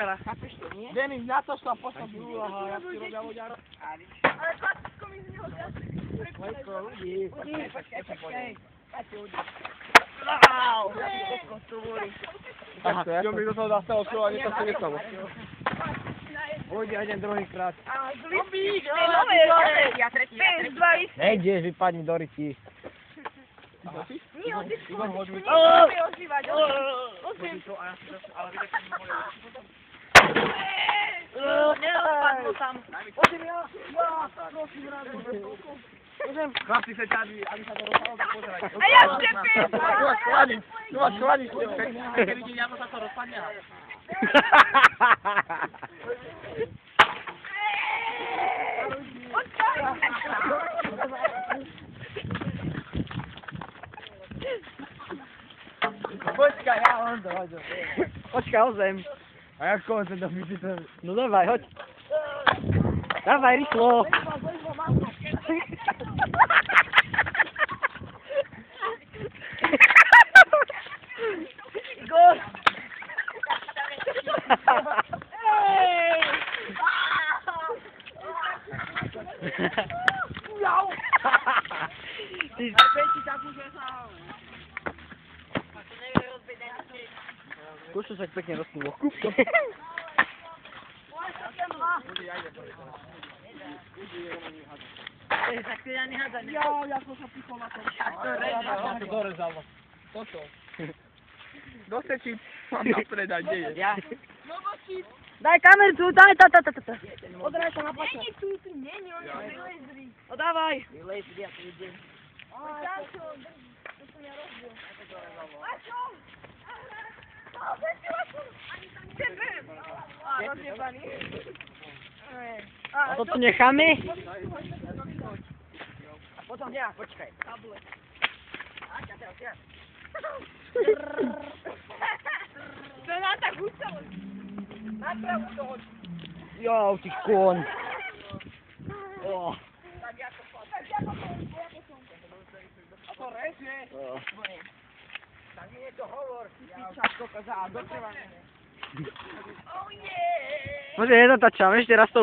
teraz. Chápeš to, nie? Denis, na to šla posledný úloha, ja si robia voďara. Ale klasičko mi z neho viac. Lejko, ľudí. Počkaj. Wow! Aha, jo mi do toho zastalo čo, a nie to si nestalo. Pôjde, idem druhýkrát. A zlípík, nové. Ja tretí. Nejdeš, vypadni do ryti. Nie, Igor, hoď mi. nie, ozývať. Neodpadlo tam. Poďme ja, prosím, rád. Chlapci sa ťadli, aby sa to rozpalo, tak pozeraj. A ja štepím. Chladiš, Keď vidím, ako sa to rozpadne. Počkaj, ja on to, hoď. Počkaj, ozem. A jak konce do piči to... No dávaj, hoď. Dávaj, rýchlo. Gol. Ty... Skúšaj sa pekne rozpúlo. Kúpko. Tak ty ja nehádzaň. Ja som sa pichol na to. Ja to dorezal. Toto. Dosečiť, mám na predať, kde je? Ja. Daj kameru tu, daj, Odraj sa na pača. Není tu, není, on je vylezri. No dávaj. Vylezri, ja to idem. Táčo, to som ja rozbil. Pačo! Tebe! Rozjebaný. A to tu necháme? A potom ja, počkaj. Tablet. To na tak účel. Napravu to hoď. Jo, ty kôň. Tak ja to A to reže? Tak mi je to hovor. Pičačko, za dotrvanie. Oh yeah! Môže, nedotačam, ešte raz to